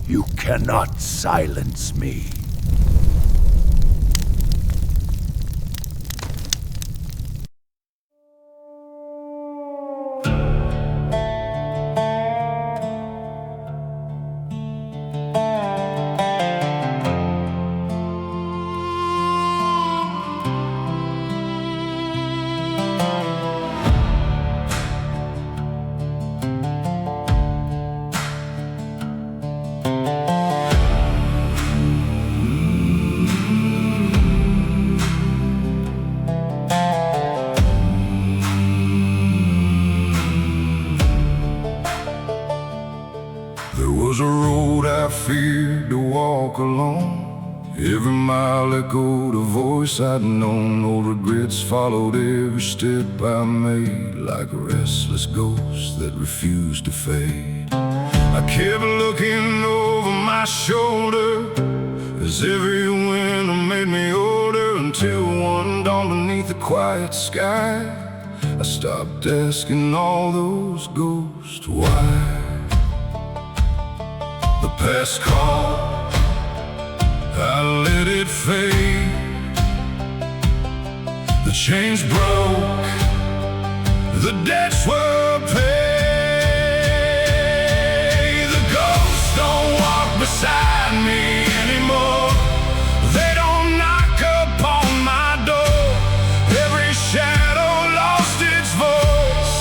You cannot silence me. There was a road I feared to walk alone. Every mile echoed a voice I'd known. Old regrets followed every step I made, like a restless ghost that refused to fade. I kept looking over my shoulder as every winter made me older, until one dawn beneath the quiet sky I stopped asking all those ghosts why. The past called, I let it fade. The chains broke, the debts were paid. The ghosts don't walk beside me anymore. They don't knock upon my door. Every shadow lost its voice.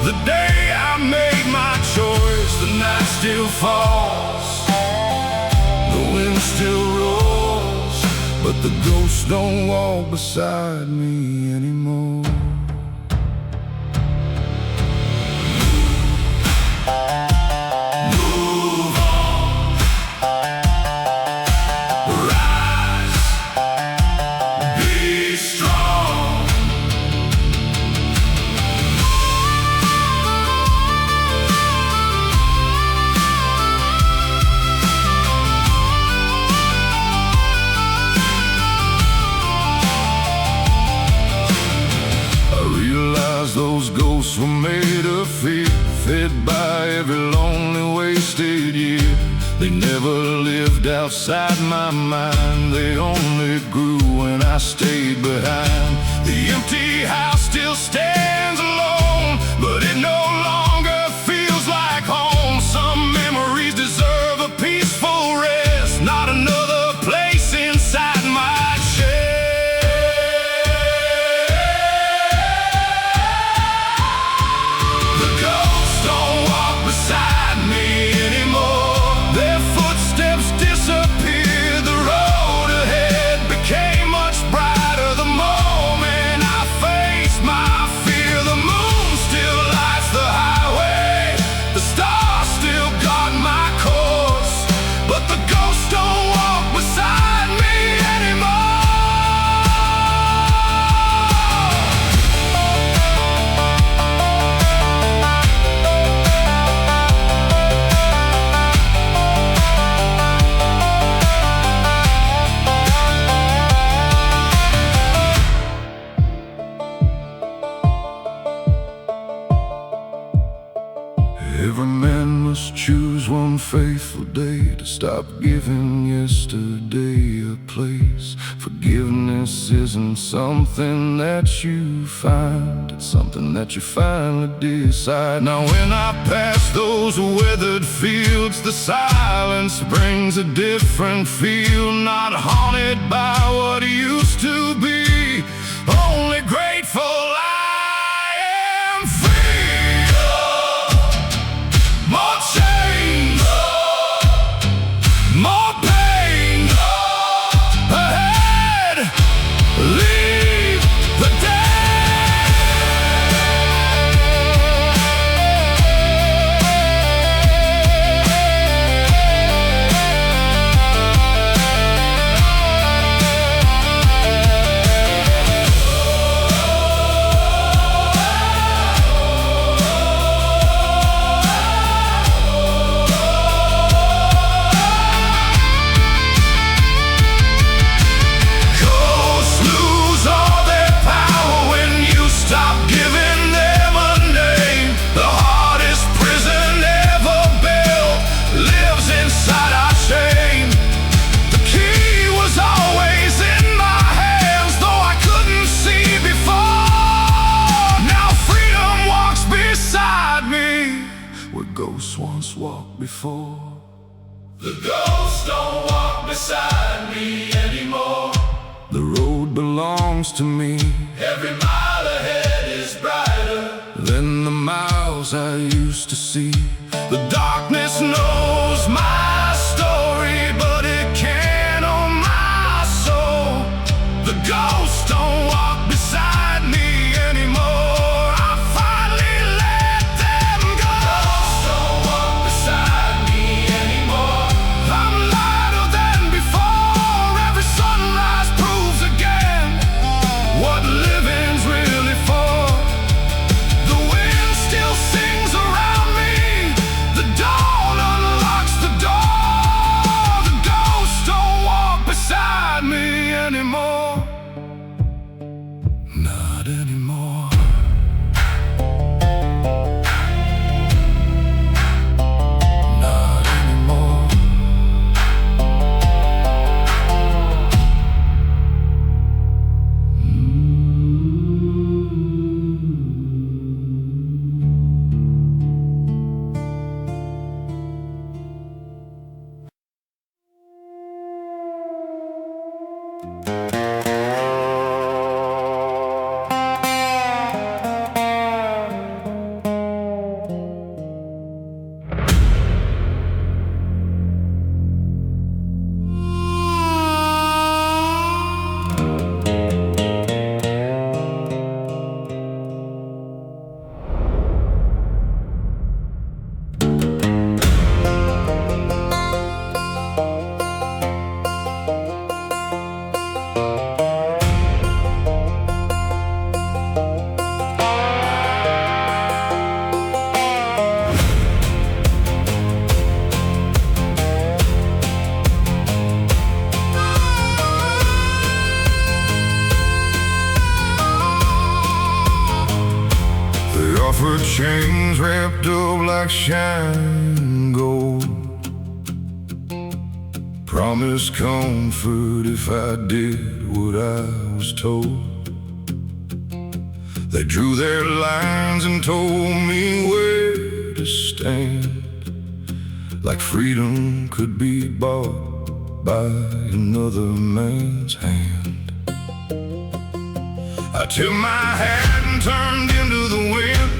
The day I made my choice, the night still falls, the wind still roars, but the ghosts don't walk beside me anymore. Move on, rise, be strong. Those ghosts were made of fear, fed by every lonely wasted year. They never lived outside my mind, they only grew when I stayed behind. The empty house still stands alone, but it no longer feels like home. Some memories deserve a peaceful rest, not another place inside my chest. Every man must choose one faithful day to stop giving yesterday a place. Forgiveness isn't something that you find, it's something that you finally decide. Now when I pass those weathered fields, the silence brings a different feel. Not haunted by what used to be, only grateful I am free. More chains, more pain ahead. Leave the before. The ghosts don't walk beside me anymore. The road belongs to me. Every mile ahead is brighter than the miles I used to see. The darkness knows my story, but it can't own my soul. The ghosts don't walk beside me anymore. I finally let them go. The ghosts don't walk beside me anymore. I'm lighter than before. Every sunrise proves again what living's really for. The wind still sings around me. The dawn unlocks the door. The ghosts don't walk beside me anymore. Not anymore. Not anymore. They offered chains wrapped up like shining gold. Promised comfort if I did what I was told. They drew their lines and told me where to stand, like freedom could be bought by another man's hand. I took my hat and turned into the wind,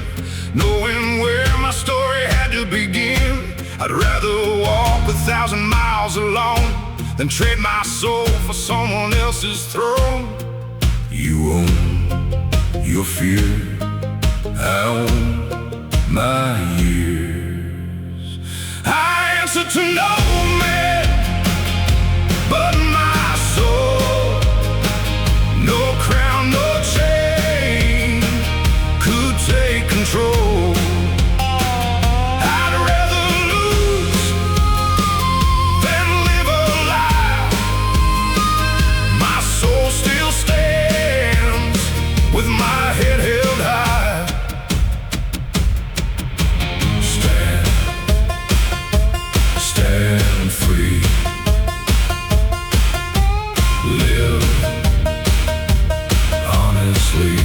knowing where my story had to begin. I'd rather walk 1,000 miles alone than trade my soul for someone else's throne. You own your fear, I own my years. I answer to no man but my soul. No crown, no chain could take control. I'd rather lose than live a lie. My soul still stands with my head held high. Stand free. Live honestly.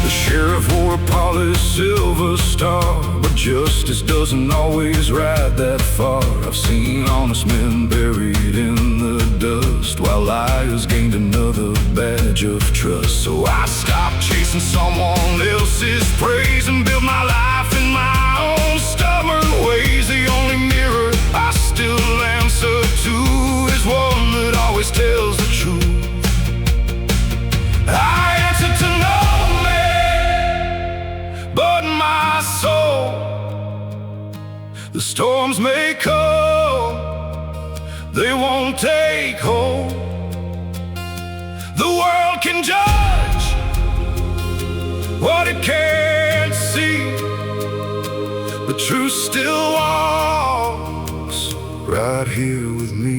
The sheriff wore a polished silver star, but justice doesn't always ride that far. I've seen honest men buried in the dust, while liars gained another badge of trust. So I stopped chasing someone else's praise and built my life in my own stubborn ways. The only mirror I still answer to is one that always tells the truth. I answer to no man but my soul. The storms may come, they won't take hold. The world can judge what it can't see. The truth still walks right here with me.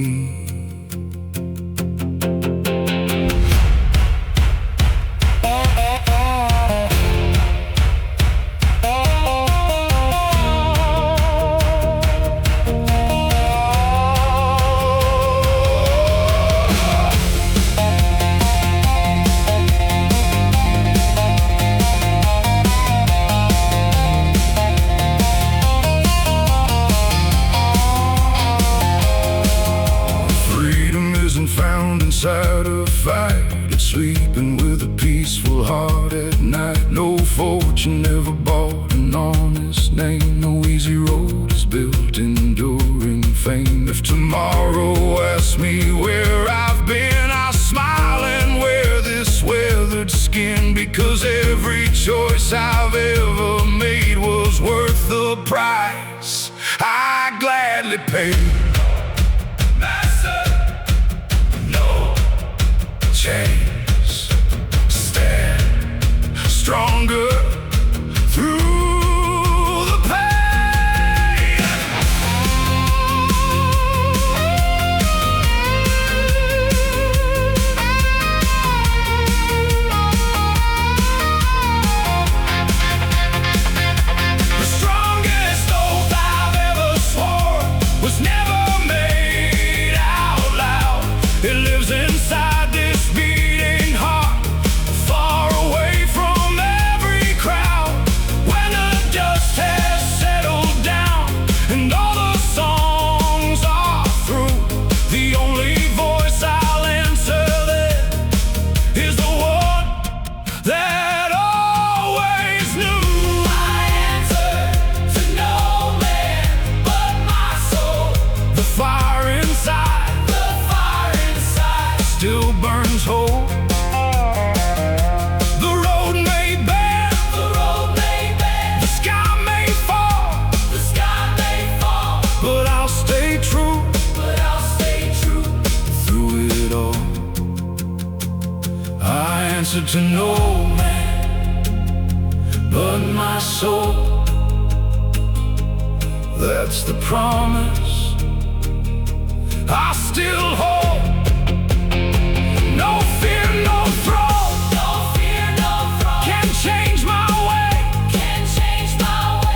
sleeping with a peaceful heart at night. No fortune ever bought an honest name. No easy road is built enduring fame. If tomorrow asks me where I've been, I'll smile and wear this weathered skin, because every choice I've ever made was worth the price I gladly paid. Master, no chains, stand stronger through the pain. The strongest oath I've ever sworn was never made out loud. It lives inside this beating heart, far away from every crowd. When the dust has settled down and all the songs are through, the only voice I'll answer then is the one that always knew. I answer to no man but my soul. The fire inside still burns whole. The road may bend, the sky may fall, but I'll stay true, through it all. I answer to no man but my soul. That's the promise I still hold. No fear, no throne, can change my way.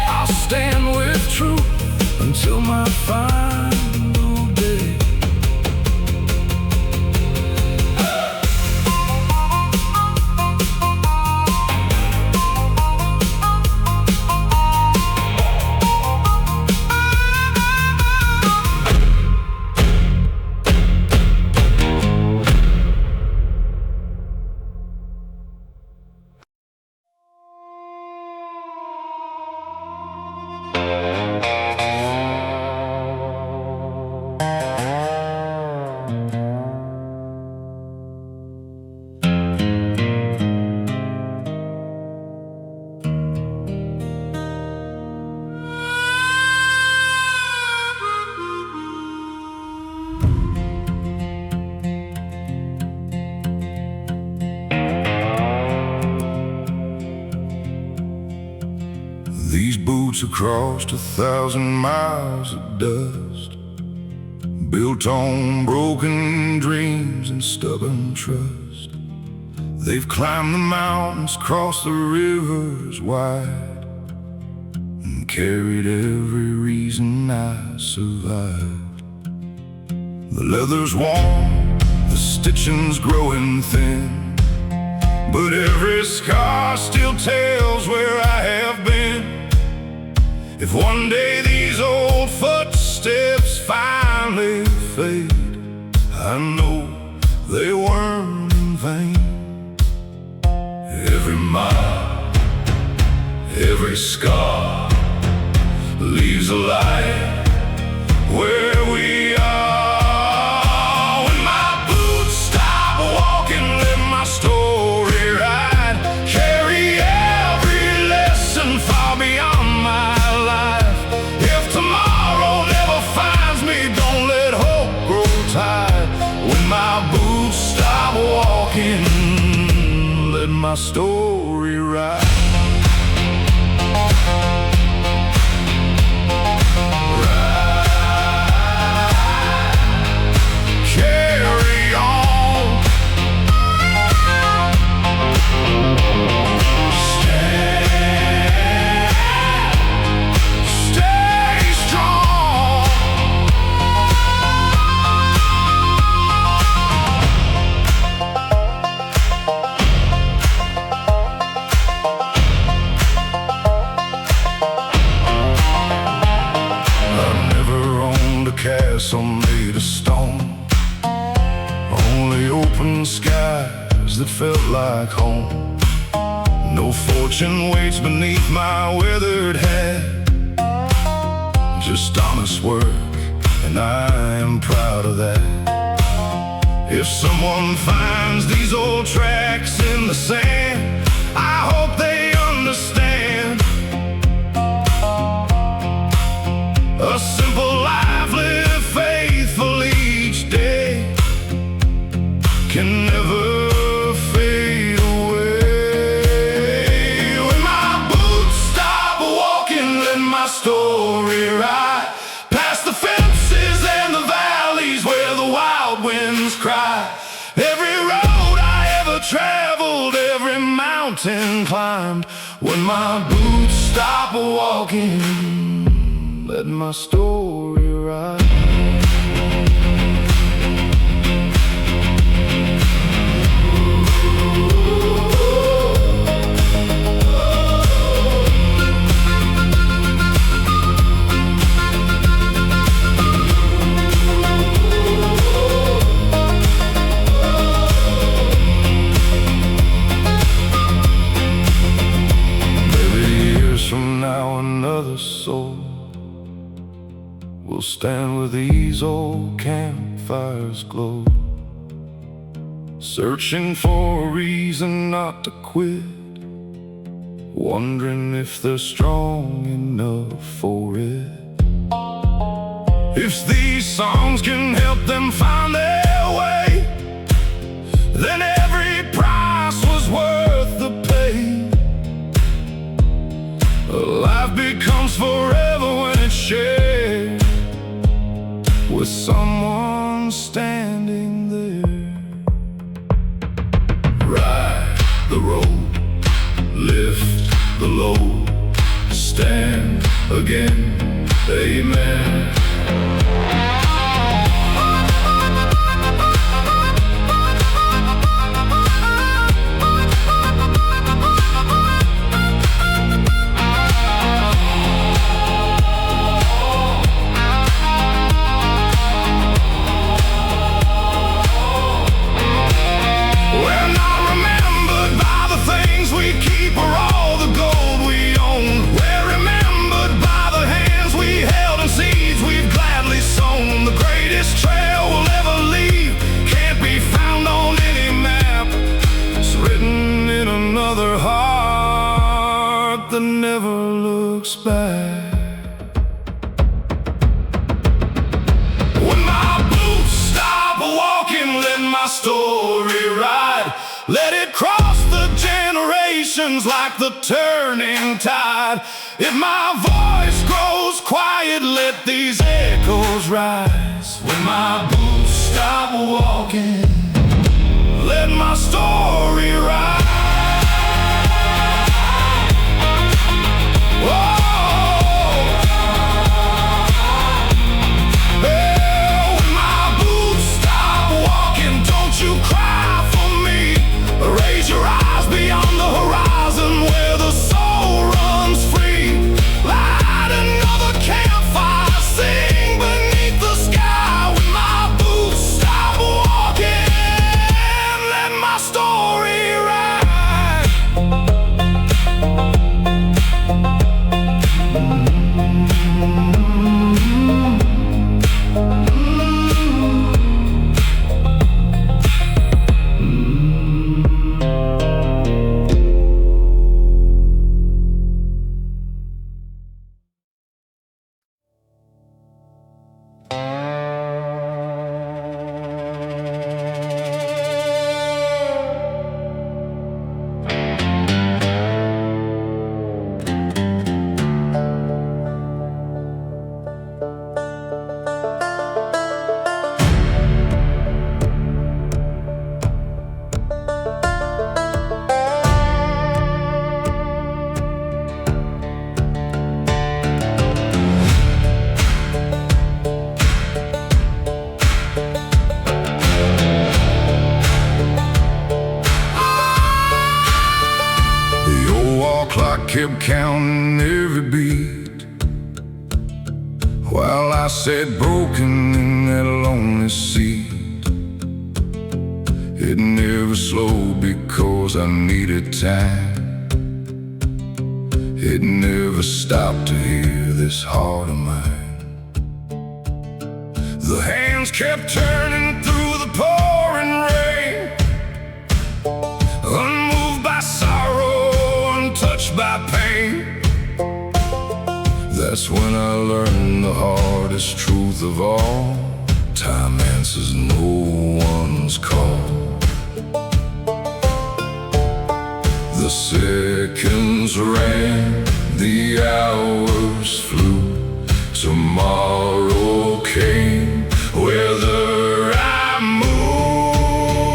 I'll stand with truth until my final day. These boots have crossed 1,000 miles of dust, built on broken dreams and stubborn trust. They've climbed the mountains, crossed the rivers wide, and carried every reason I survived. The leather's worn, the stitching's growing thin, but every scar still tells where I have been. If one day these old footsteps finally fade, I know they weren't in vain. Every mile, every scar leaves a light where we are. When my boots stop walking, let my story ride. Carry every lesson far beyond my life. If tomorrow never finds me, don't let hope grow tired. When my boots stop walking, let my story ride. Carry on. Stay strong. I've never owned a castle made of stone, only open skies skies that felt like home. No fortune waits beneath my weathered hat, just honest work, and I am proud of that. If someone finds these old tracks in the sand, I hope they understand. A simple life lived faithfully each day can never fade away. When my boots stop walking, let my story ride past the fences and the valleys where the wild winds cry. Every road I ever traveled, every mountain climbed. When my boots stop walking, let my story ride. From now another soul will stand where these old campfires glow, searching for a reason not to quit, wondering if they're strong enough for it. If these songs can help them find their way, then every price was worth the pain. Life becomes forever when it's shared with someone standing there. Ride the road, lift the load, stand again, amen. Never looks back. When my boots stop walking, let my story ride. Let it cross the generations like the turning tide. If my voice grows quiet, let these echoes rise. When my boots stop walking, let my story ride. Your eyes beyond the horizon where the soul runs free. Light another campfire, sing beneath the sky. When my boots stop walking, let my story ride. Kept counting every beat while I sat broken in that lonely seat. It never slowed because I needed time. It never stopped to hear this heart of mine. The hands kept turning through the pouring rain, unmoved by sorrow, untouched by pain. That's when I learned the hardest truth of all: time answers no one's call. The seconds ran, the hours flew. Tomorrow came, whether I moved.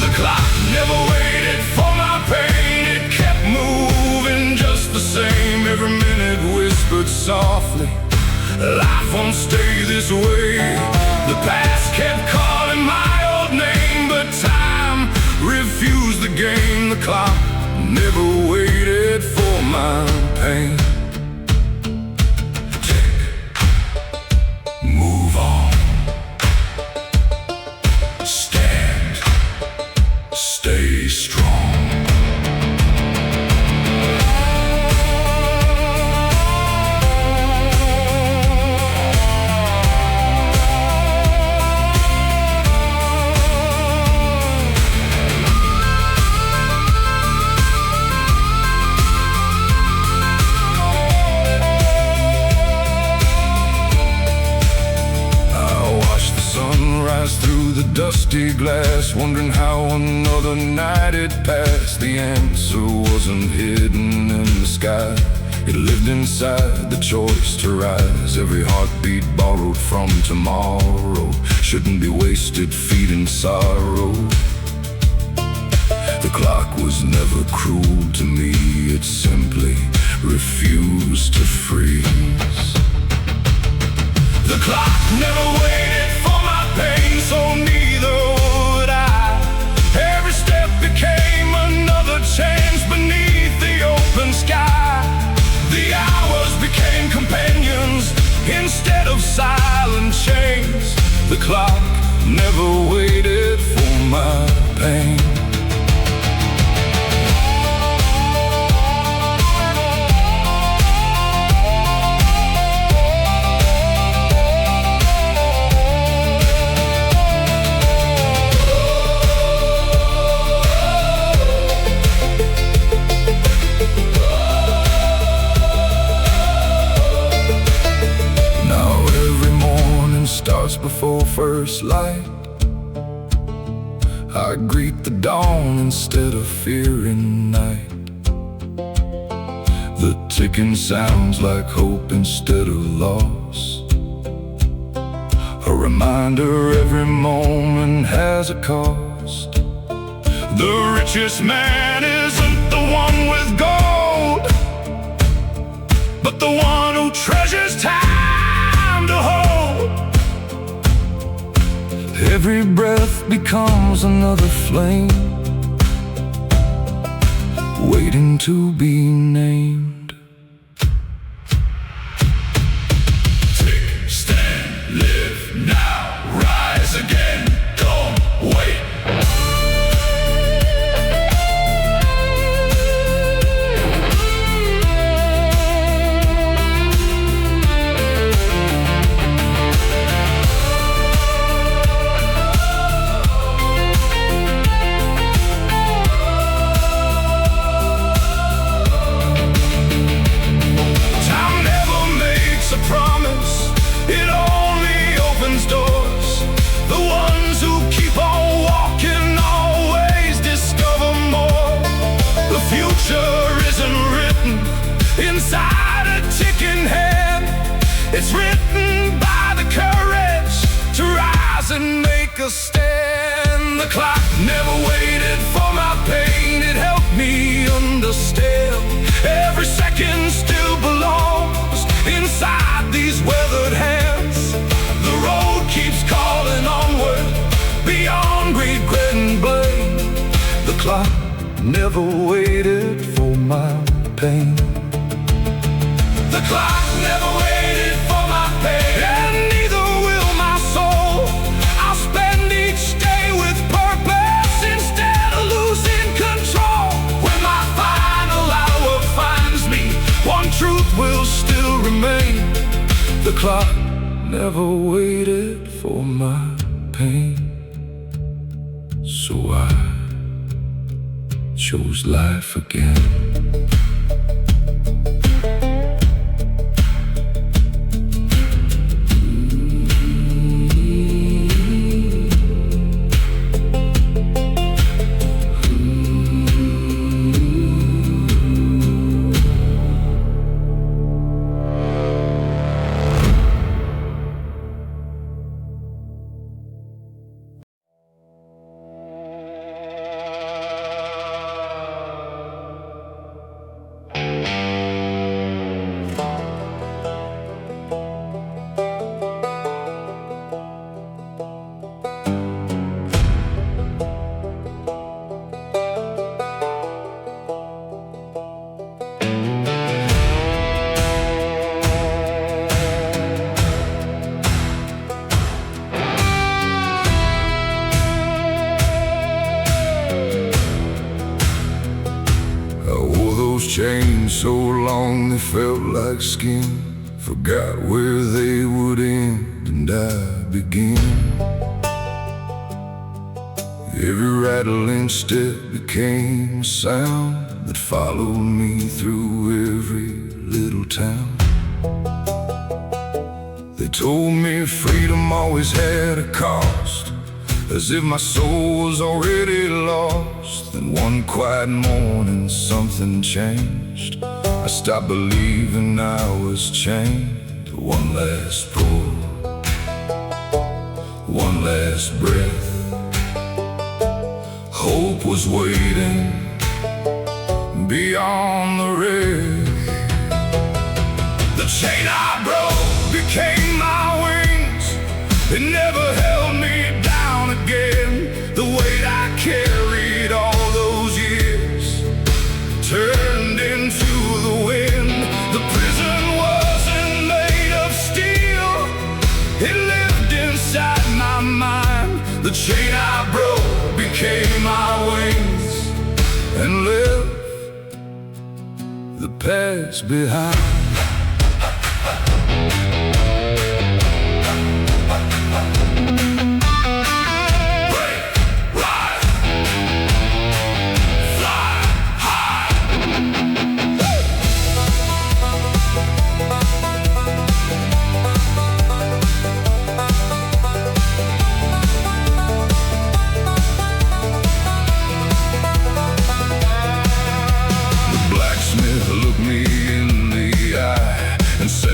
The clock never waited for my pain. It kept moving just the same. Every minute whispered softly, life won't stay this way. The past kept calling my old name, but time refused the game. The clock never waited for my pain. Tick, move on. Stand, stay strong. Through the dusty glass, wondering how another night had passed. The answer wasn't hidden in the sky. It lived inside the choice to rise. Every heartbeat borrowed from tomorrow shouldn't be wasted feeding sorrow. The clock was never cruel to me. It simply refused to freeze. The clock never waited for my pain, so neither would I. Every step became another chance beneath the open sky. The hours became companions instead of silent chains. The clock never waited for my pain. Starts before first light. I greet the dawn instead of fearing night. The ticking sounds like hope instead of loss. A reminder every moment has a cost. The richest man isn't the one with gold, but the one who treasures time to hold. Every breath becomes another flame, waiting to be named. Tick, stand, live now, rise again, don't wait. Inside a ticking head, it's written by the courage to rise and make a stand. The clock never waited for my pain. It helped me understand every second still belongs inside these weathered hands. The road keeps calling onward beyond regret and blame. The clock never waited for my pain. The clock never waited for my pain, and neither will my soul. I'll spend each day with purpose. never waited for my pain, so I chose life again. Chains so long they felt like skin, forgot where they would end and I begin. Every rattling step became a sound that followed me through every little town. They told me freedom always had a cost, as if my soul was already lost. Then one quiet morning something changed. I stopped believing I was chained. One last pull, one last breath. Hope was waiting beyond the wreck. The chain I broke became my wings. It never held me down again. The weight I carried all those years turned into the wind. The prison wasn't made of steel, it lived inside my mind. The chain I broke became my wings and left the past behind.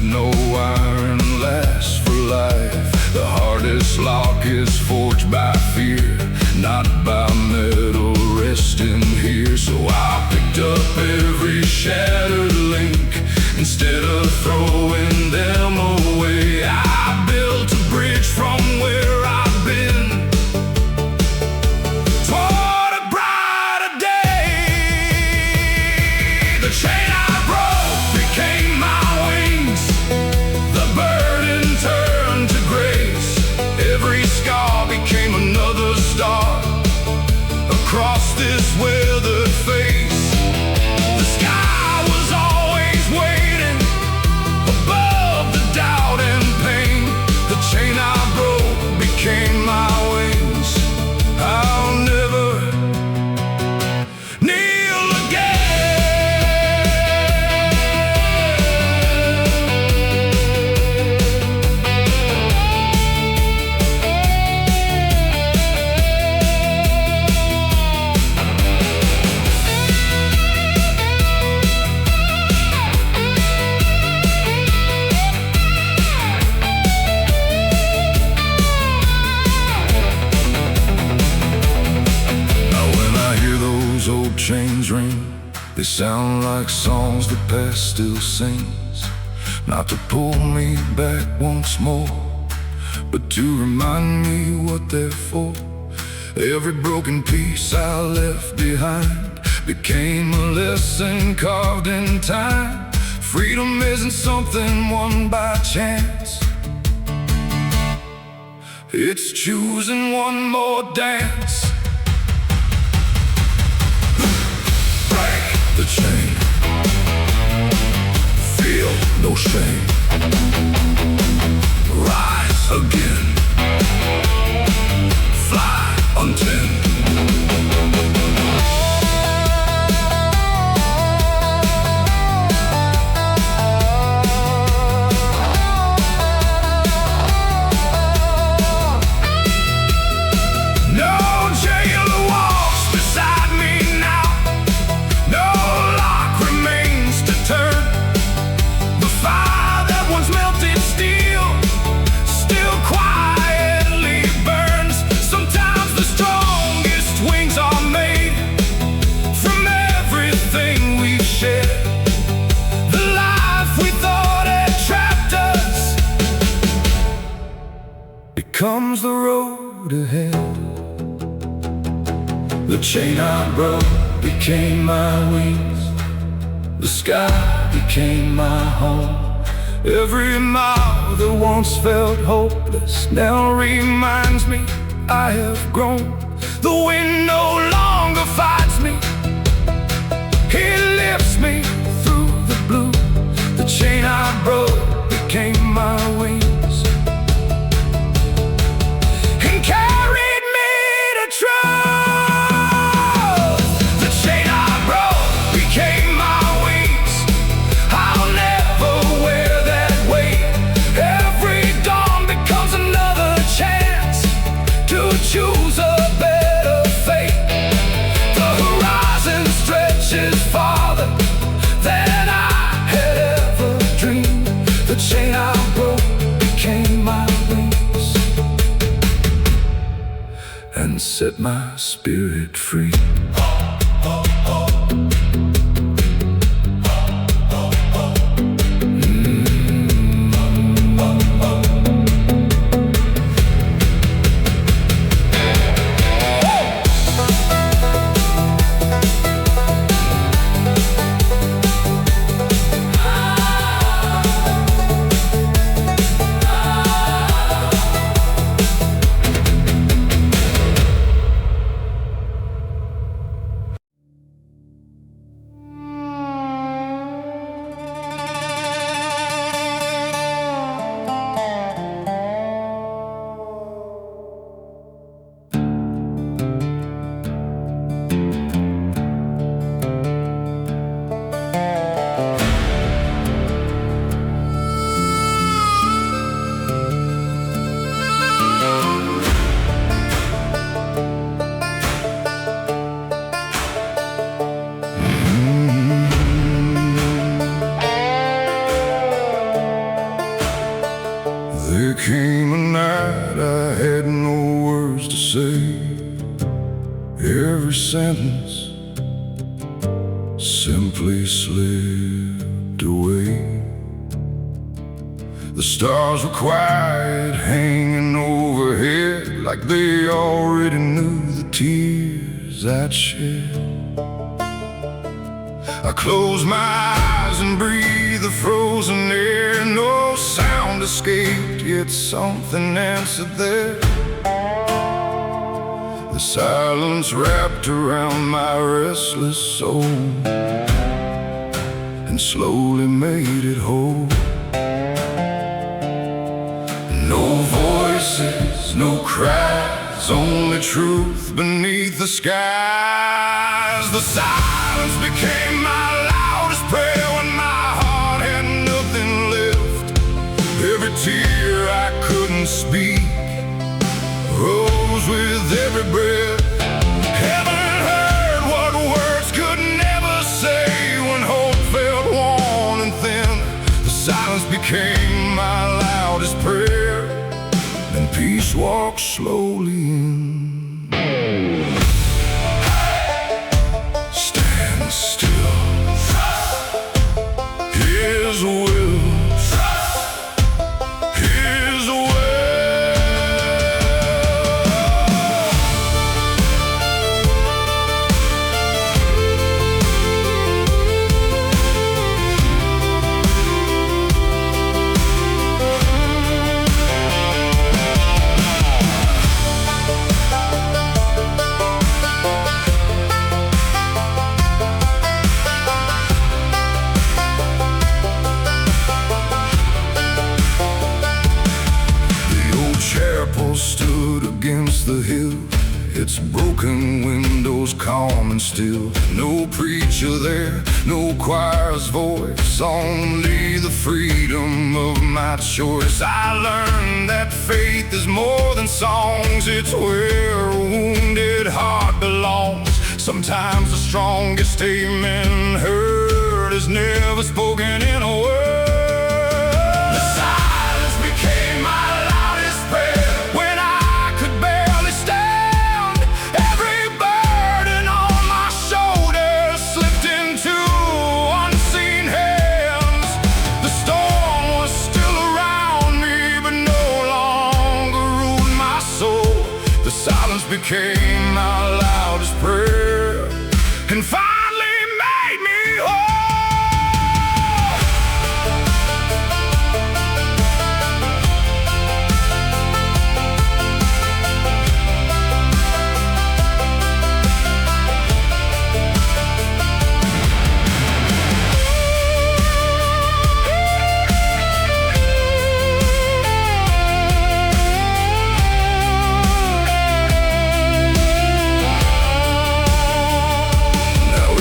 No iron lasts for life. The hardest lock is forged by fear, not by metal resting here. So I picked up every shattered link instead of throwing them away. I built a bridge from where I've been toward a brighter day. The chain I broke became my wings. The burden turned to grace. Every scar became another star across this weathered face. The sky was always waiting above the doubt and pain. The chain I broke became my wings. I'll never kneel again. Old chains ring, they sound like songs the past still sings. Not to pull me back once more, but to remind me what they're for. Every broken piece I left behind became a lesson carved in time. Freedom isn't something won by chance, it's choosing one more dance. The chain, feel no shame. Rise. comes the road ahead. The chain I broke became my wings. The sky became my home. Every mile that once felt hopeless now reminds me I have grown. The wind no longer fights me, it lifts me through the blue. The chain I broke became my wings and carried me to trust. The chain I broke became my wings. I'll never wear that weight. Every dawn becomes another chance to choose a better fate. The horizon stretches farther than I had ever dreamed. The chain I broke became my wings and set my spirit free. There came a night I had no words to say. Every sentence simply slipped away. The stars were quiet, hanging overhead, like they already knew the tears I'd shed. I closed my eyes and breathed the frozen air. No sound escaped, yet something answered there. The silence wrapped around my restless soul and slowly made it whole. No voices, no cries, only truth beneath the skies. The silence became my loudest prayer when my heart had nothing left. Every tear I couldn't speak rose with every breath. Heaven heard what words could never say. When hope felt worn and thin, the silence became my loudest prayer, and peace walked slowly in. Stand still, His will, His way. Stood against the hill, its broken windows calm and still. No preacher there, no choir's voice, only the freedom of my choice. I learned that faith is more than songs, it's where a wounded heart belongs. Sometimes the strongest amen heard is never spoken in a word. The silence became my loudest prayer. The silence became my loudest prayer and finally made me whole.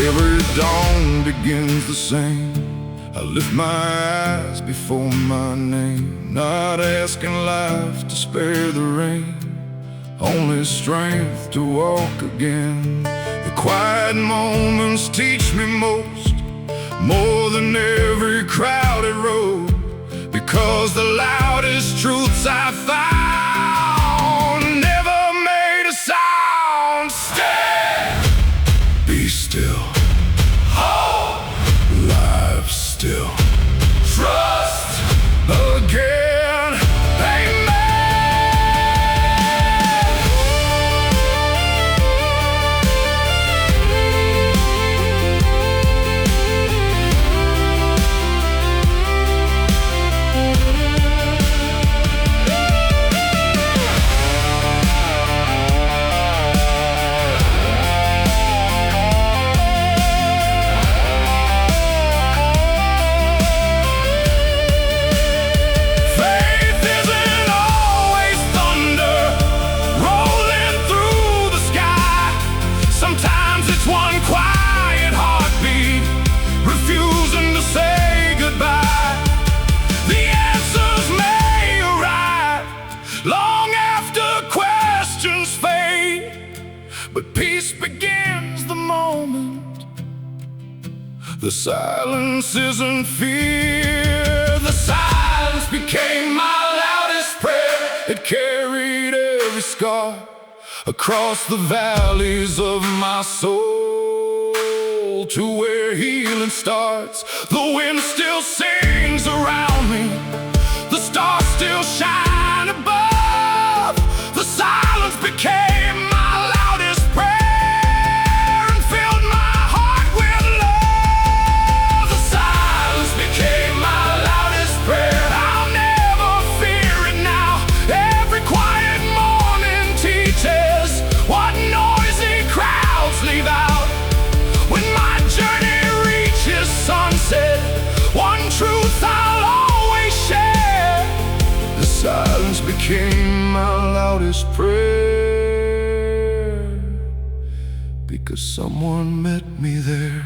Every dawn begins the same. I lift my eyes before my name, not asking life to spare the rain, only strength to walk again. The quiet moments teach me most, more than every crowded road, because the loudest truths I found never made a sound. Stand, be still, live still, trust again, amen. But peace begins the moment the silence isn't fear. The silence became my loudest prayer. It carried every scar across the valleys of my soul to where healing starts. The wind still sings around me, the stars still shine above. The silence became my loudest prayer and filled my heart with love. The silence became my loudest prayer. I'll never fear it now. Every quiet morning teaches what noisy crowds leave out. When my journey reaches sunset, one truth I'll always share. The silence became my loudest prayer, because someone met me there.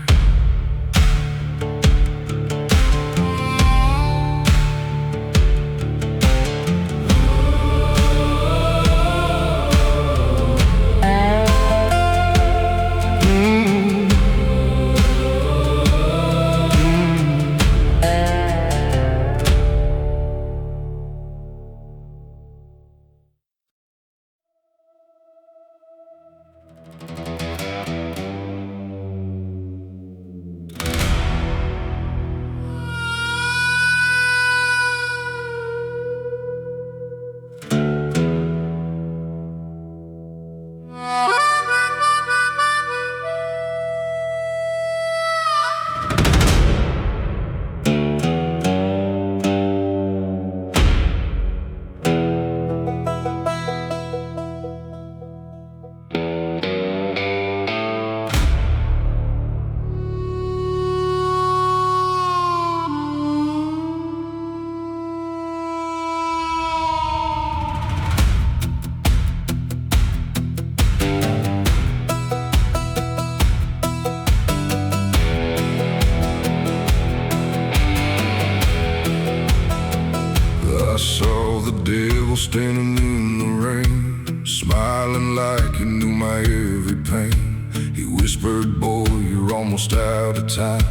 I saw the devil standing in the rain, smiling like he knew my every pain. He whispered, "Boy, you're almost out of time."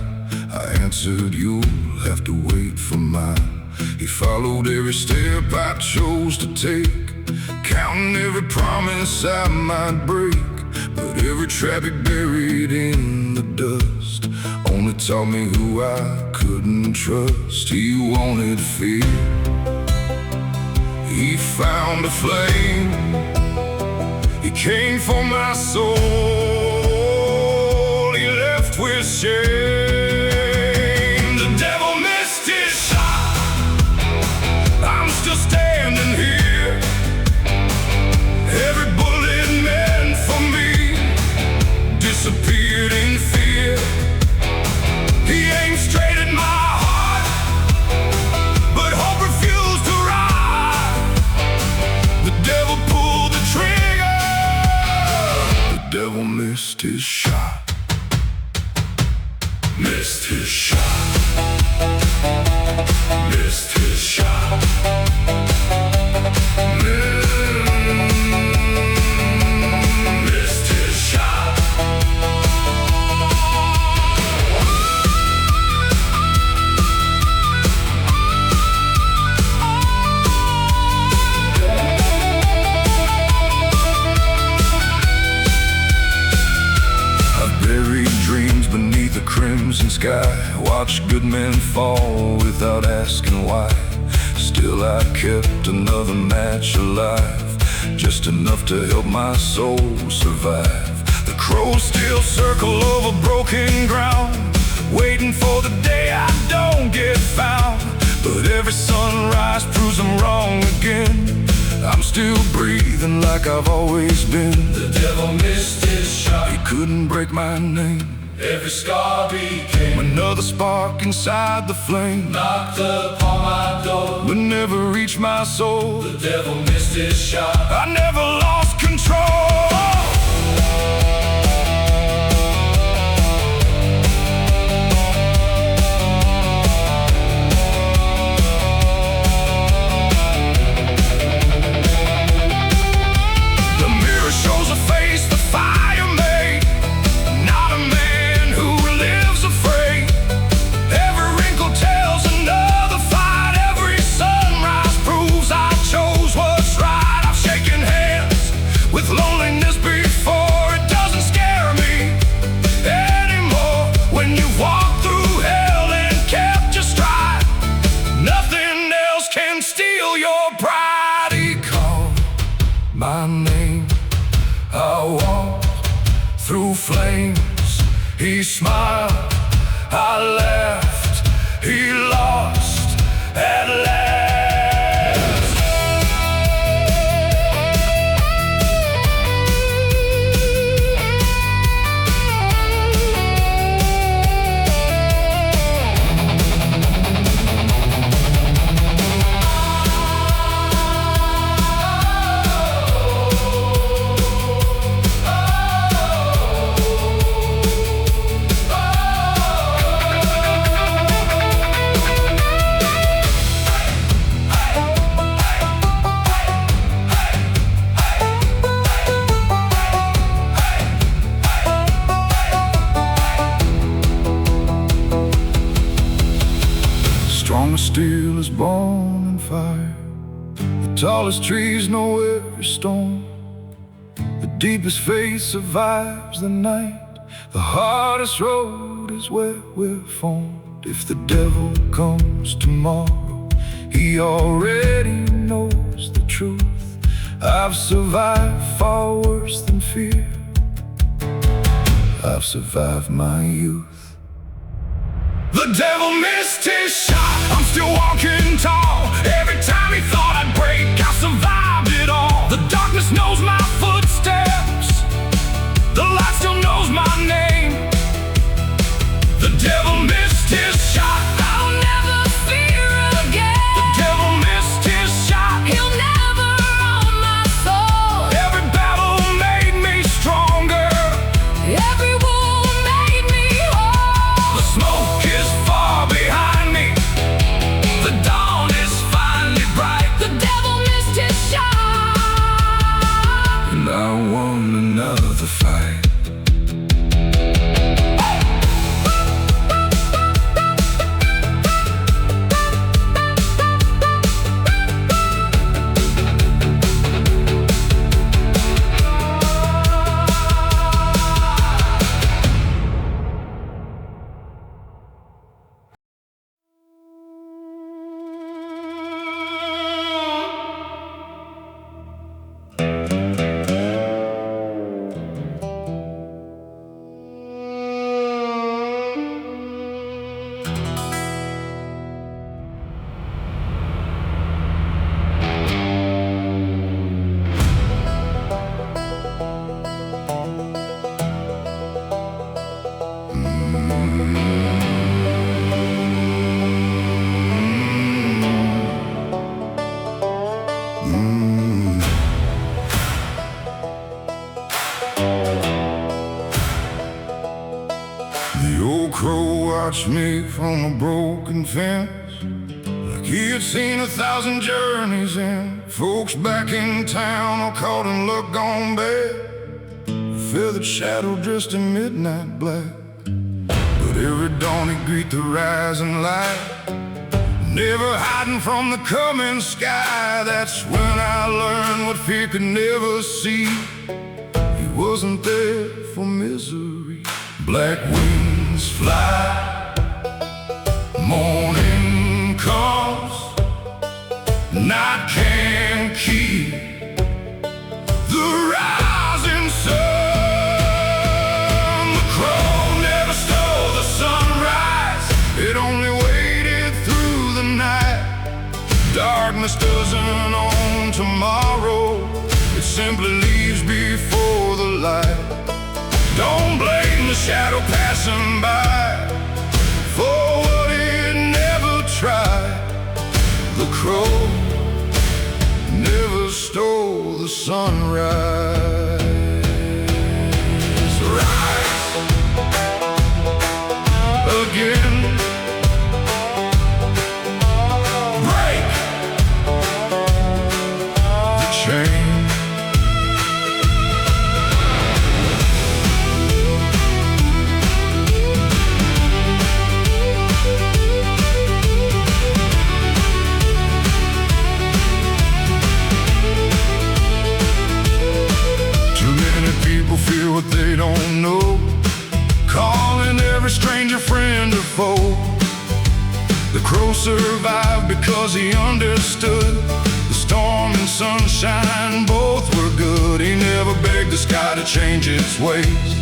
I answered, "You'll have to wait for mine." He followed every step I chose to take, counting every promise I might break. But every trap he buried in the dust only taught me who I couldn't trust. He wanted fear. He found a flame He came for my soul, he left with shame. The devil missed his shot, I'm still standing here. Every bullet meant for me disappeared in fear. He aimed straight at my heart, but hope refused to rise. The devil pulled the trigger, the devil missed his shot. Missed his shot. Missed his shot. Missed his shot. I've buried dreams beneath the crimson sky, watched good men fall without asking why. Still I kept another match alive, just enough to help my soul survive. The crows still circle over broken ground, waiting for the day I don't get found. But every sunrise proves I'm wrong again. I'm still breathing like I've always been. The devil missed his shot, he couldn't break my name. Every scar became another spark inside the flame. Knocked upon my door, but never reached my soul. The devil missed his shot, I never lost control. The mirror shows a face the fire made, not a man who lives afraid. Every wrinkle tells another fight. Every sunrise proves I chose what's right. I've shaken hands with loneliness before. It doesn't scare me anymore. When you've walked through hell and kept your stride, nothing else can steal your pride. He called my name, I walked through flames. He smiled, I laughed, he lost at last. Strong as steel is born in fire. The tallest trees know every storm. The deepest faith survives the night. The hardest road is where we're formed. If the devil comes tomorrow, he already knows the truth. I've survived far worse than fear. I've survived my youth. The devil missed his shot, I'm still walking tall. Every time he thought I'd break, I survived it all. The darkness knows my footsteps, the light still knows my name. The devil missed his shot, I'll never fear again. The devil missed his shot, he'll never own my soul. Every battle made me stronger, every wound made me whole. The smoke is far behind me, the dawn is finally bright. The devil missed his shot. watched me from a broken fence, like he had seen 1,000 journeys in. Folks back in town all caught in luck gone bad, a feathered shadow dressed in midnight black. But every dawn he'd greet the rising light, never hiding from the coming sky. That's when I learned what fear could never see. He wasn't there for misery. Black wings fly, morning comes, night can't keep the rising sun. The crow never stole the sunrise, it only waited through the night. Darkness doesn't own tomorrow, it simply leaves before the light. Don't blame the shadow passing by for what it never tried. The crow never stole the sunrise. Rise again, break the chain. Fear what they don't know, calling every stranger friend or foe. The crow survived because he understood the storm and sunshine both were good. He never begged the sky to change its ways,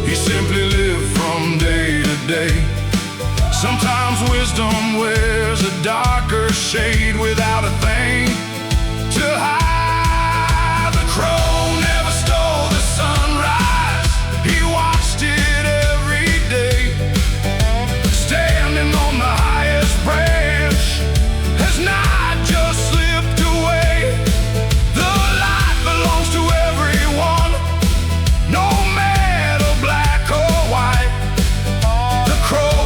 he simply lived from day to day. Sometimes wisdom wears a darker shade without a thing to hide. The crow never stole the sunrise, he watched it every day. Standing on the highest branch has not just slipped away. The light belongs to everyone, no matter black or white. The crow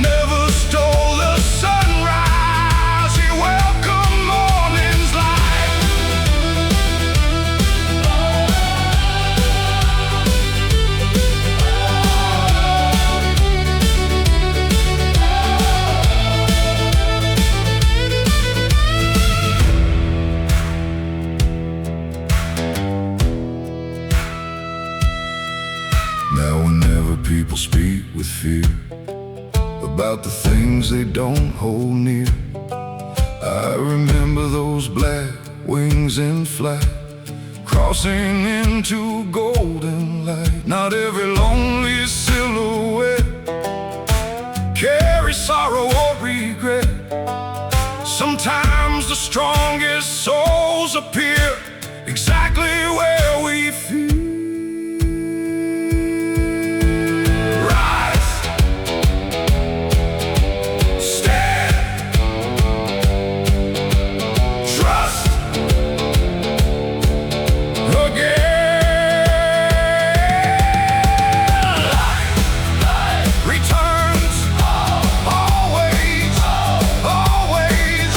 never stole the sunrise, he welcomed morning's light. Now whenever people speak with fear about the things they don't hold near, I remember those black wings in flight, crossing into golden light. Not every lonely silhouette carries sorrow or regret. Sometimes the strongest souls appear exactly where we feel. Rise, stand, trust again. Light returns, always, always.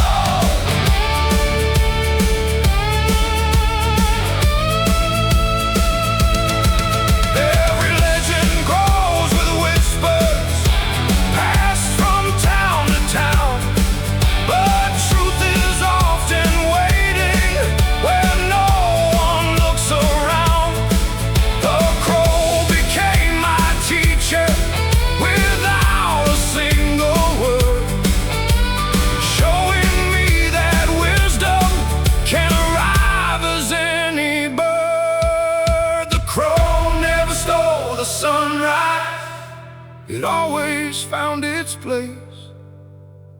Every legend grows with whispers passed from town to town, but truth is often waiting where no one looks around. The crow became my teacher without a single word, showing me that wisdom can arrive as any bird. The crow never stole the sunrise, it always found its place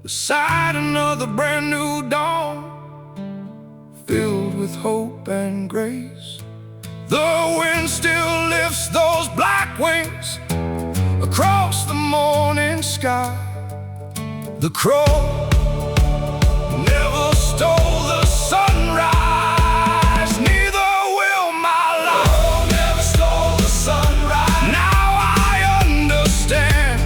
beside another brand new dawn, filled with hope and grace. The wind still lifts those black wings across the morning sky. The crow never stole the sunrise, neither will my life. The crow never stole the sunrise. Now I understand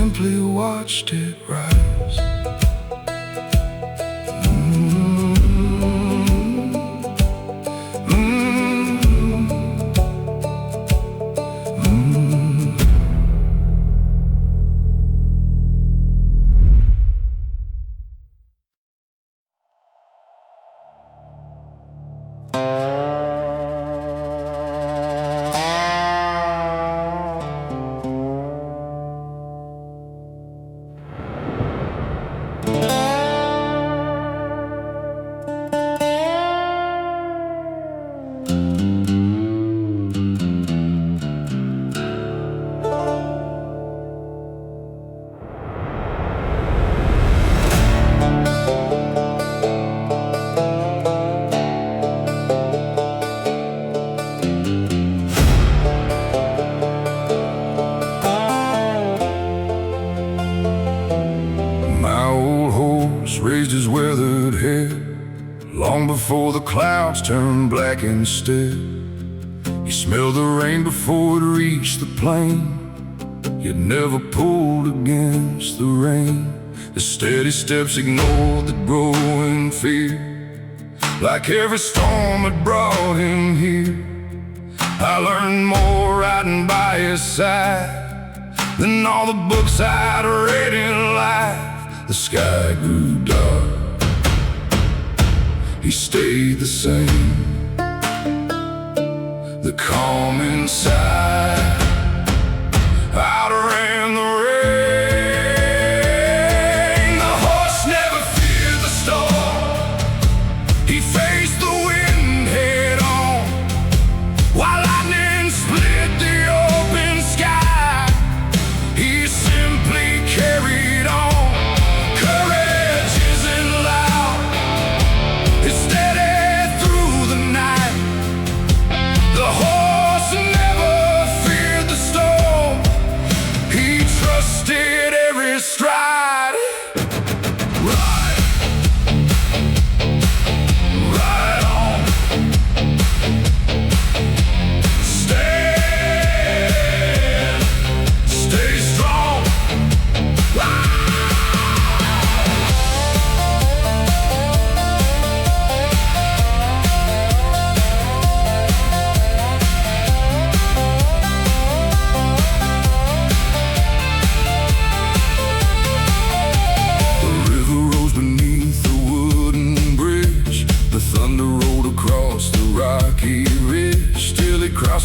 simply watched it rise. Raised his weathered head long before the clouds turned black instead. He smelled the rain before it reached the plain, yet never pulled against the rain. His steady steps ignored the growing fear, like every storm had brought him here. I learned more riding by his side than all the books I'd read in life. The sky grew dark, he stayed the same. The calm inside outran the rain. The horse never feared the storm, he faced the wind head on, while lightning split the open sky. He simply carried on.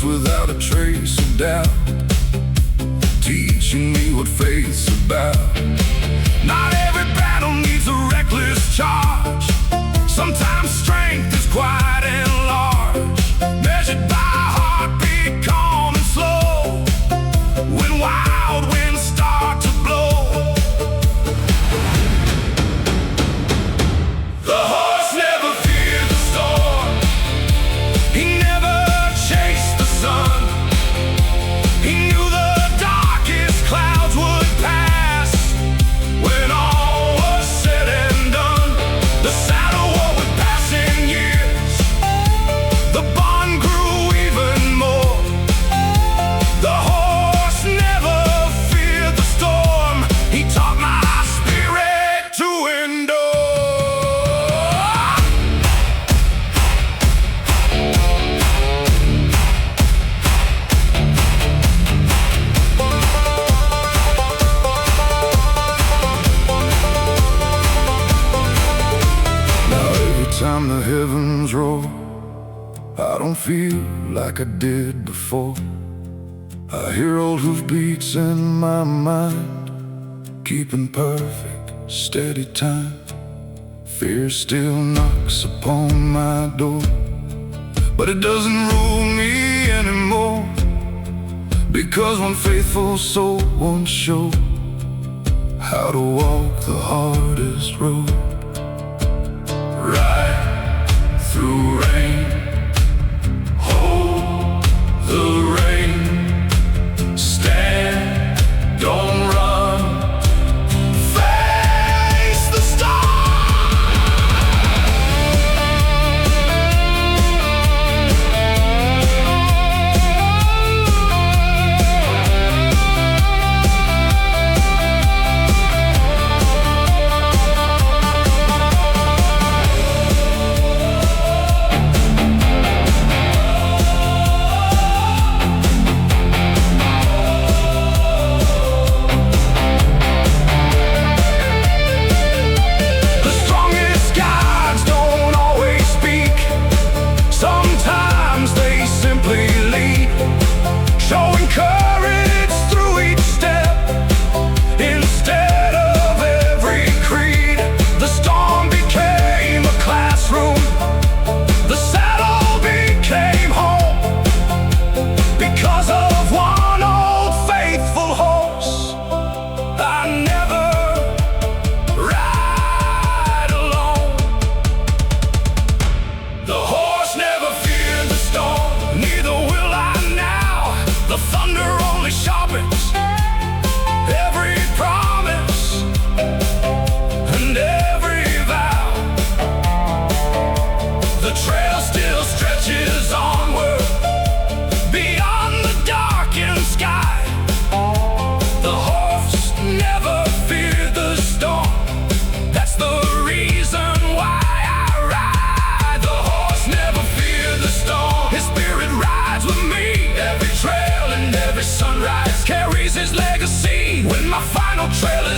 Without a trace of doubt, teaching me what faith's about. Not every battle needs a reckless charge. Sometimes strength is quiet and large, measured by a heartbeat, calm and slow, when wild winds start to blow. The horse never feared the storm, he never chased the sun. He knew the darkest clouds would pass when all was said and done. The saddle wore with passing years, the bond grew even more. The horse never feared the storm, he taught my spirit to endure. Time the heavens roar, I don't feel like I did before. I hear old hoofbeats in my mind, keeping perfect, steady time. Fear still knocks upon my door, but it doesn't rule me anymore, because one faithful soul once showed how to walk the hardest road. Ride through rain, hold the rain, stand, don't run, face the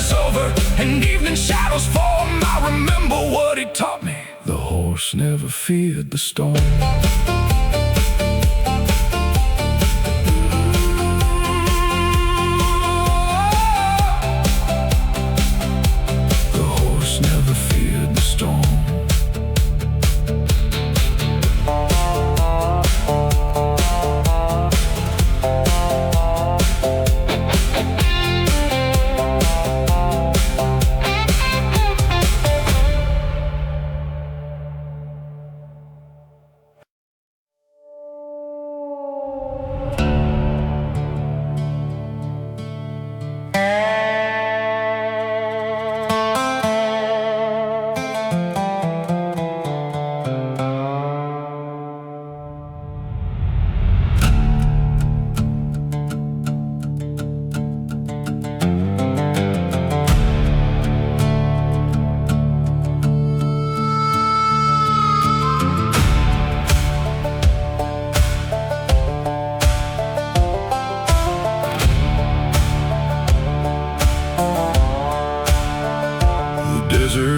is over and evening shadows form, I remember what he taught me. The horse never feared the storm.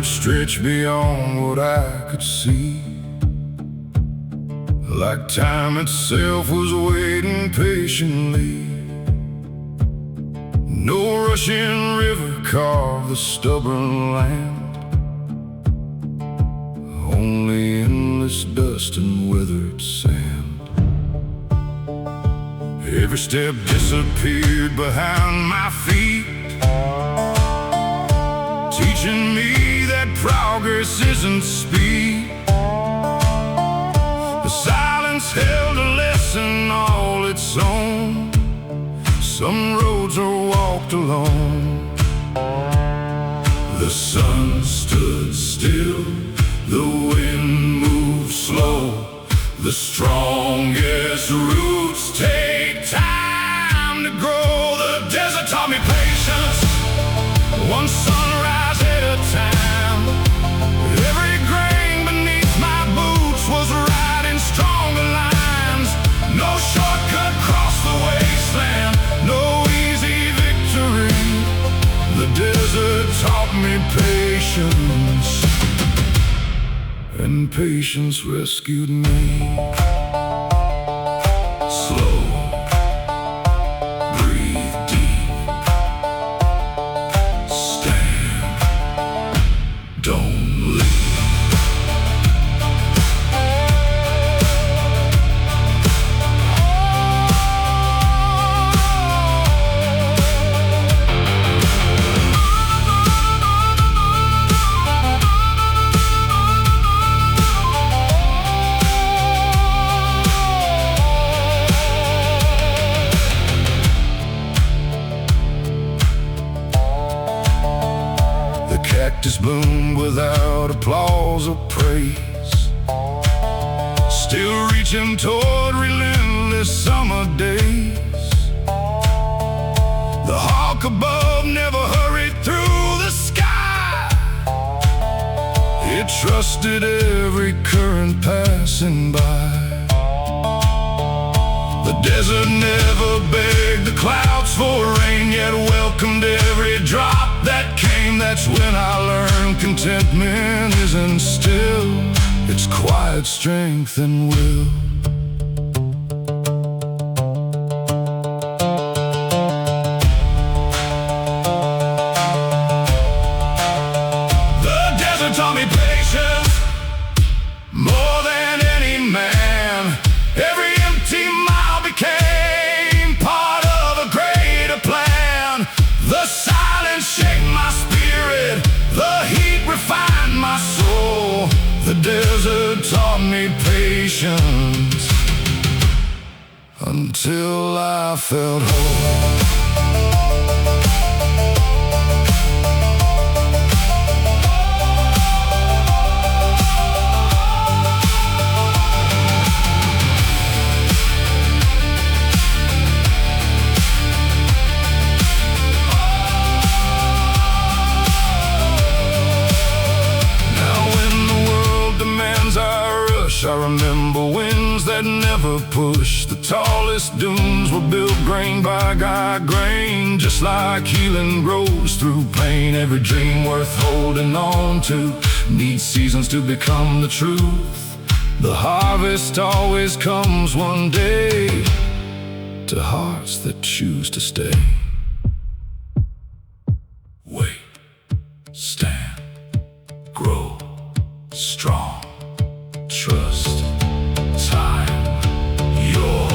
Stretched beyond what I could see, like time itself was waiting patiently. No rushing river carved the stubborn land, only endless dust and weathered sand. Every step disappeared behind my feet, teaching me that progress isn't speed. The silence held a lesson all its own. Some roads are walked alone. The sun stood still, the wind moved slow. The strongest roots take time to grow. The desert taught me patience, one sunrise at a time. Every grain beneath my boots was right in stronger lines. No shortcut across the wasteland, no easy victory. The desert taught me patience, and patience rescued me. Slow, breathe deep, stand, don't leave. Cactus bloomed without applause or praise, still reaching toward relentless summer days. The hawk above never hurried through the sky. It trusted every current passing by. The desert never begged the clouds for rain, yet welcomed every drop that came. That's when I learned contentment isn't still, it's quiet strength and will. The desert taught me patience more than any man. Every empty mile became part of a greater plan. The silence shaped my spirit, the heat refined my soul. The desert taught me patience until I felt whole. I remember winds that never pushed the tallest dunes were built grain by grain. Just like healing grows through pain, every dream worth holding on to needs seasons to become the truth. The harvest always comes one day to hearts that choose to stay. Wait, stand, grow strong, trust time, your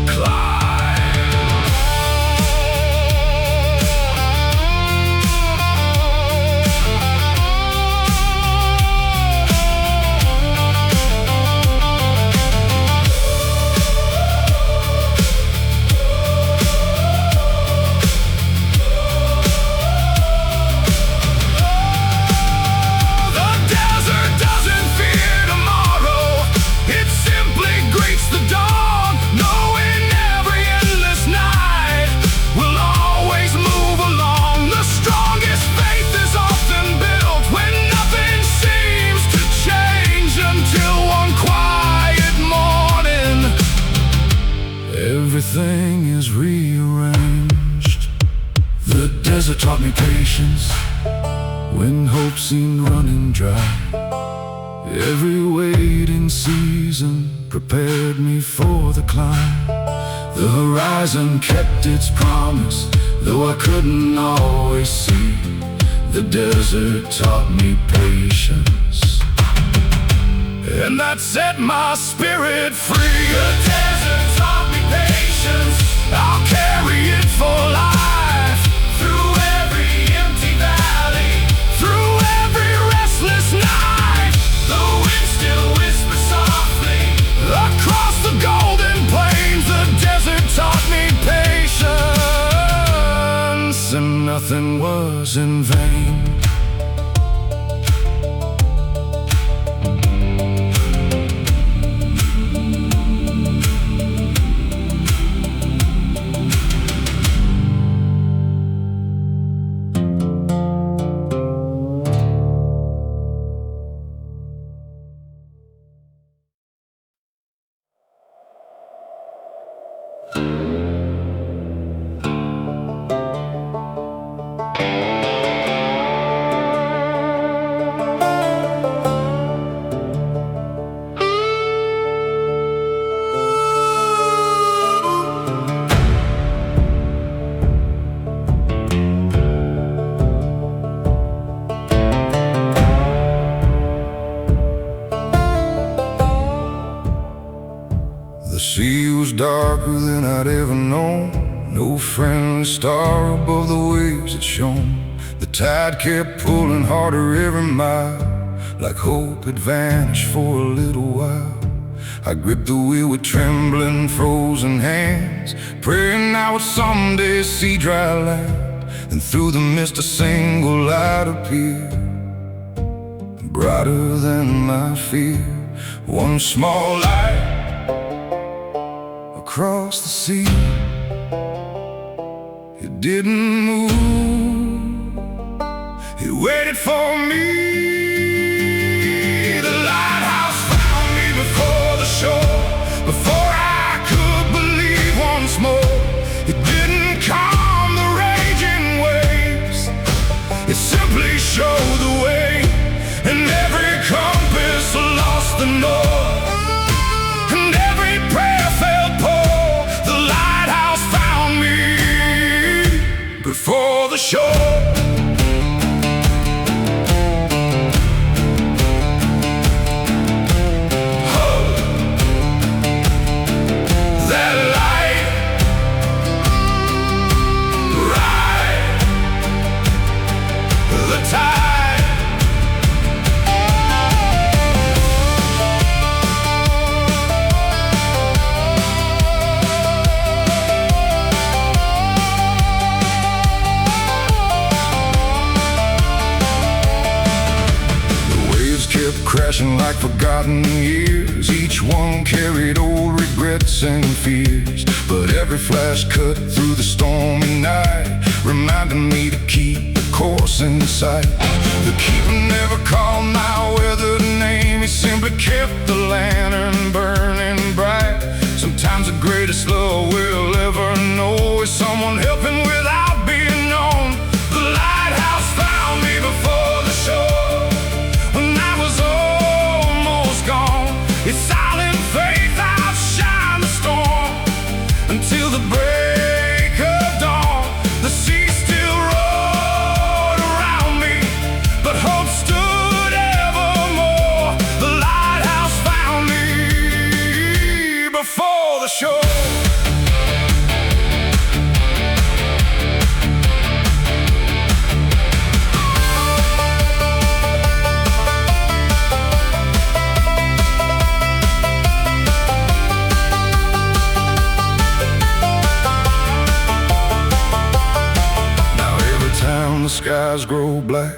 climb. Everything is rearranged. The desert taught me patience when hope seemed running dry. Every waiting season prepared me for the climb. The horizon kept its promise, though I couldn't always see. The desert taught me patience, and that set my spirit free. The desert taught me patience, I'll carry it for life. Through every empty valley, through every restless night, the wind still whispers softly across the golden plains. The desert taught me patience, and nothing was in vain. The sea was darker than I'd ever known. No friendly star above the waves had shone. The tide kept pulling harder every mile, like hope had vanished for a little while. I gripped the wheel with trembling, frozen hands, praying I would someday see dry land. And through the mist a single light appeared, brighter than my fear. One small light across the sea. It didn't move, it waited for me. The lighthouse found me before the shore, before I could believe once more. It didn't calm the raging waves, it simply showed the way. And every compass lost the north, and every prayer fell poor. The lighthouse found me before the shore. Crashing like forgotten years, each one carried old regrets and fears. But every flash cut through the stormy night reminded me to keep the course in sight. The keeper never called my weathered name, he simply kept the lantern burning bright. Some Sometimes the greatest love we'll ever know is someone helping without being known. The lighthouse found me before the shore, when I was almost gone. Its silent faith outshined the storm, until the break of dawn. The sea still roared around me, but hope stood evermore. The lighthouse found me before the shore. The skies grow black,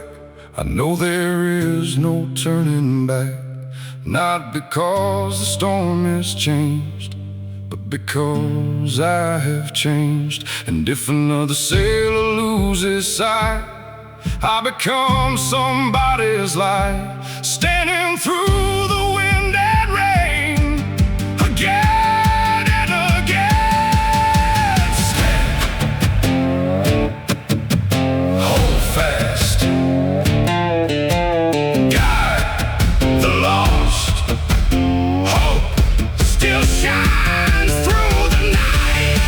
I know there is no turning back. Not because the storm has changed, but because I have changed. And if another sailor loses sight, I become somebody's light, standing through the wind and rain again and again. Stand, hold fast, guide the lost. Hope still shines through the night.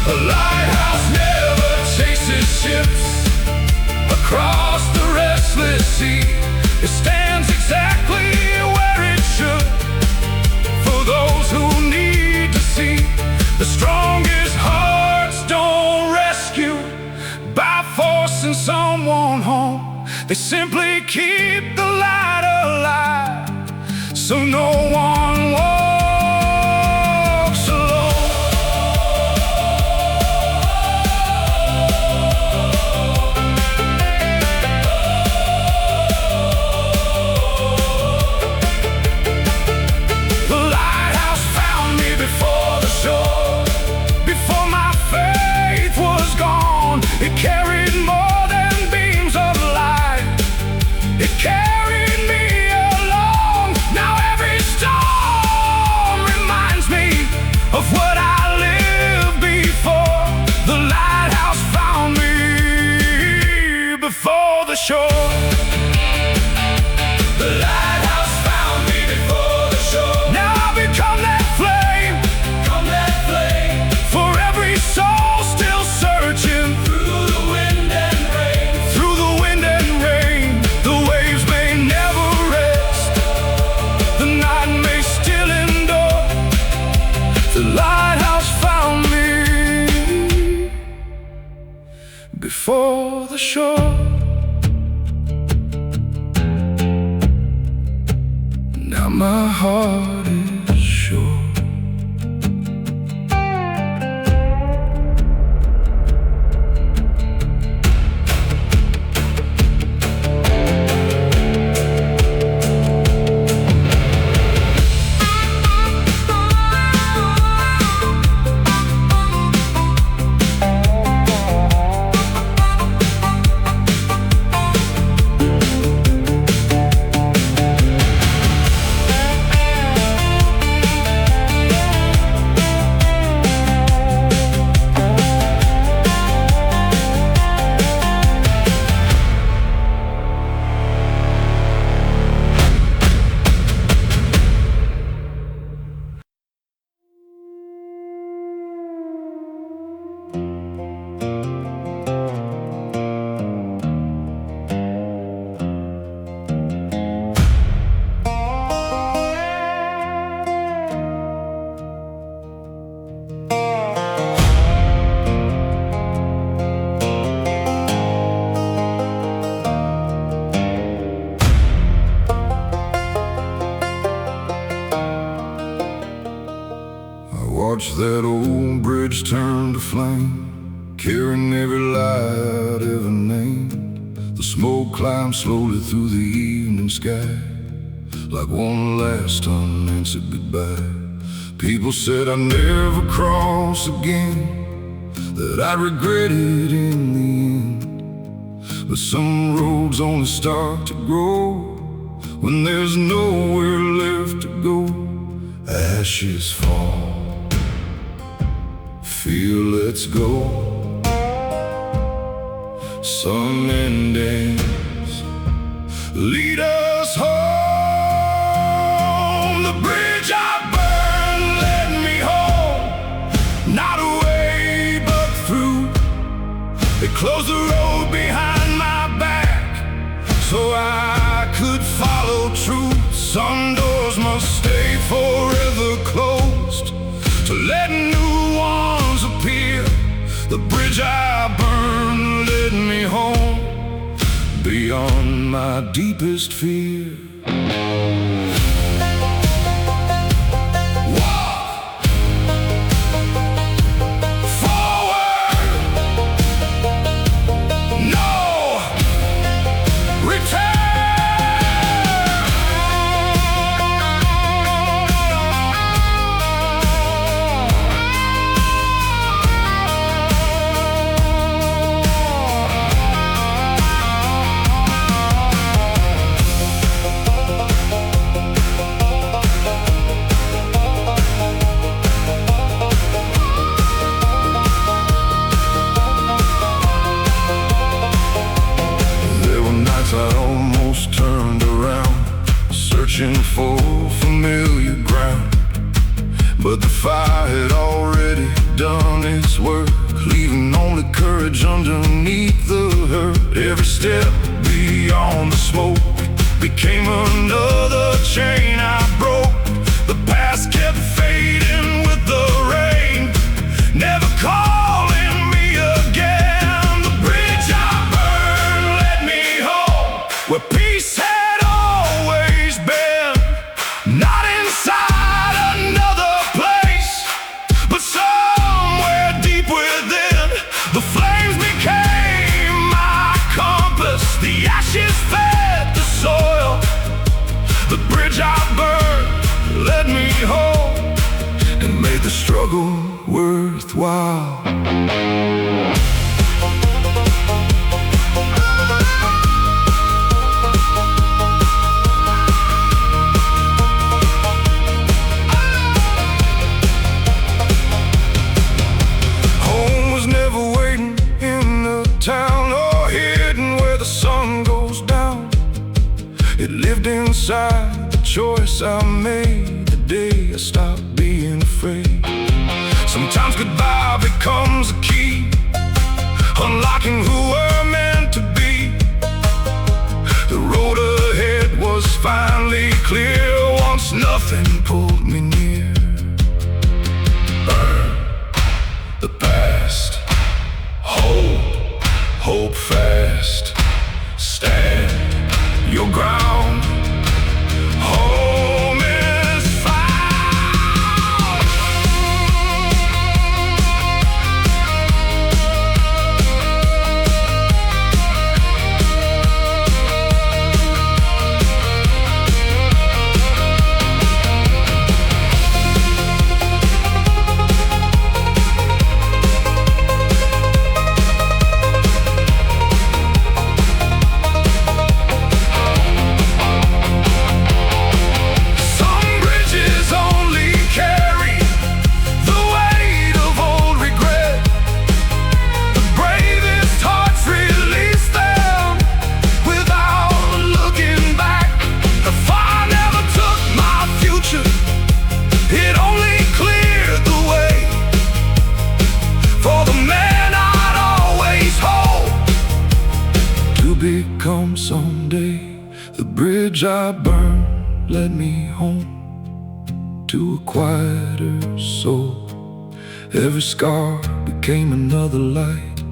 A lighthouse never chases ships across the restless sea. It stands exactly where it should, for those who need to see. The strongest hearts don't rescue by forcing someone home. They simply keep the light alive, so no one walks alone. The lighthouse found me before the shore, before my faith was gone. It carried more than beams of light, it carried me along. Now every storm reminds me of what I lived before. The lighthouse found me before the shore. The lighthouse found me before the shore. Now I've become that flame, for every soul still searching through the wind and rain. Through the wind and rain, the waves may never rest, the night may still endure. The lighthouse found me before the shore. Now my heart is sure. Watch that old bridge turn to flame, carrying every light ever named. The smoke climbed slowly through the evening sky, like one last unanswered goodbye. People said I'd never cross again, that I'd regret it in the end. But some roads only start to grow when there's nowhere left to go. Ashes fall, feel let's go. Sun and dance lead us home. The bridge I burned led me home, not away but through. They closed the road behind my back so I could follow truth. Some doors must stay forever closed to let new ones appear. The bridge I burned led me home, beyond my deepest fear. Walk forward, no return. I almost turned around, searching for familiar ground. But the fire had already done its work, leaving only courage underneath the hurt. Every step beyond the smoke became another chain I broke. The past kept fading with the rain, never calling me again. The bridge I burned led me home, where peace had always been. Not inside another place, but somewhere deep within. The flames became my compass, the ashes fed the soil. The bridge I burned led me home and made the struggle worthwhile. Town or hidden where the sun goes down. It lived inside the choice I made the day I stopped being afraid. Sometimes goodbye becomes a key, unlocking who we're meant to be. The road ahead was finally clear once nothing pulled me near. Burn the past, hope fast, stand your ground. Home is found. Become someday. The bridge I burned led me home to a quieter soul. Every scar became another light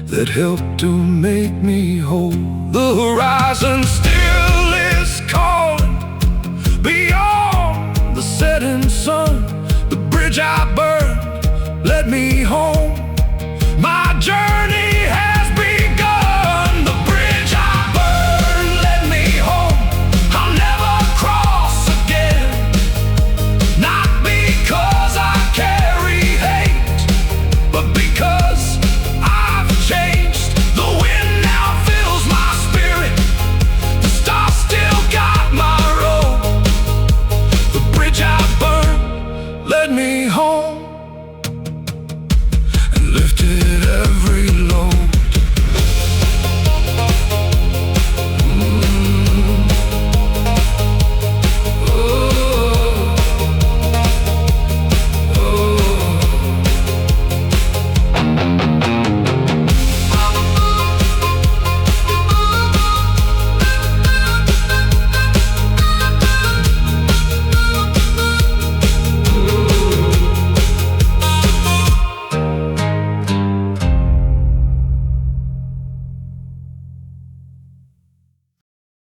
that helped to make me whole. The horizon still is calling beyond the setting sun. The bridge I burned led me